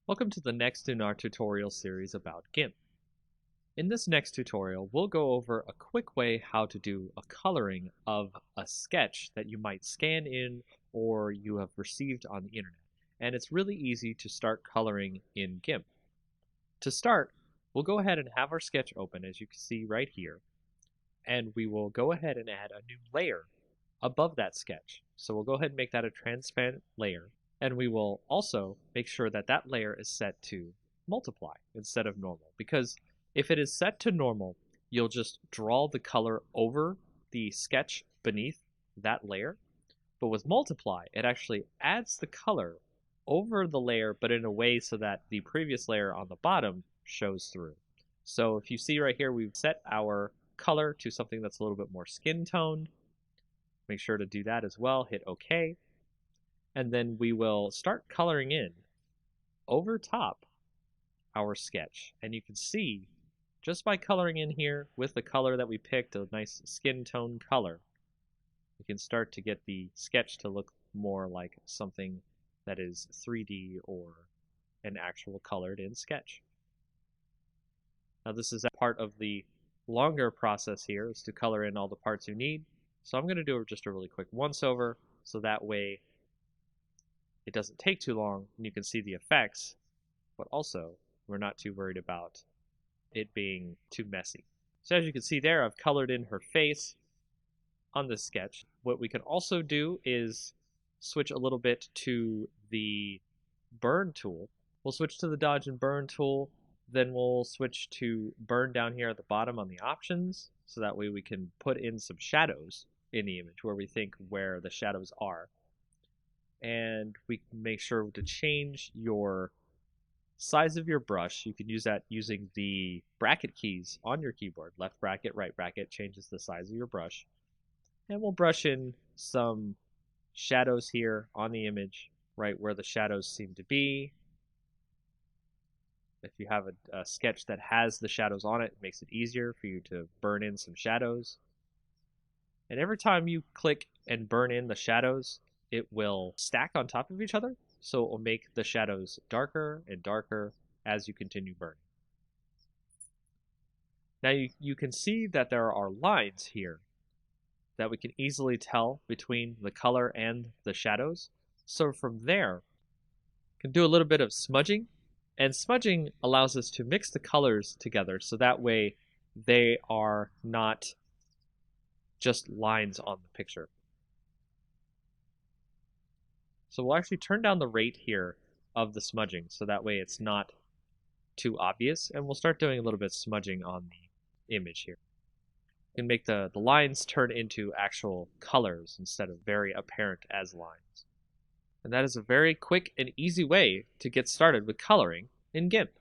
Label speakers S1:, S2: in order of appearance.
S1: Welcome to the next in our tutorial series about GIMP. In this next tutorial, we'll go over a quick way how to do a coloring of a sketch that you might scan in or you have received on the internet. And it's really easy to start coloring in GIMP. To start, we'll go ahead and have our sketch open, as you can see right here, and we will go ahead and add a new layer above that sketch. So we'll go ahead and make that a transparent layer. And we will also make sure that that layer is set to multiply instead of normal. Because if it is set to normal, you'll just draw the color over the sketch beneath that layer. But with multiply, it actually adds the color over the layer, but in a way so that the previous layer on the bottom shows through. So if you see right here, we've set our color to something that's a little bit more skin toned. Make sure to do that as well. Hit OK. And then we will start coloring in over top our sketch. And you can see, just by coloring in here with the color that we picked, a nice skin tone color, we can start to get the sketch to look more like something that is 3D or an actual colored in sketch. Now this is a part of the longer process here, is to color in all the parts you need. So I'm going to do just a really quick once over, so that way it doesn't take too long and you can see the effects, but also we're not too worried about it being too messy. So as you can see there, I've colored in her face on this sketch. What we can also do is switch a little bit to the burn tool. We'll switch to the dodge and burn tool, then we'll switch to burn down here at the bottom on the options, so that way we can put in some shadows in the image where we think where the shadows are. And we can make sure to change your size of your brush. You can use that using the bracket keys on your keyboard. Left bracket, right bracket changes the size of your brush. And we'll brush in some shadows here on the image, right where the shadows seem to be. If you have a sketch that has the shadows on it, it makes it easier for you to burn in some shadows. And every time you click and burn in the shadows, it will stack on top of each other, so it will make the shadows darker and darker as you continue burning. Now you can see that there are lines here that we can easily tell between the color and the shadows. So from there, we can do a little bit of smudging, and smudging allows us to mix the colors together so that way they are not just lines on the picture. So we'll actually turn down the rate here of the smudging so that way it's not too obvious, and we'll start doing a little bit of smudging on the image here. We can make the lines turn into actual colors instead of very apparent as lines. And that is a very quick and easy way to get started with coloring in GIMP.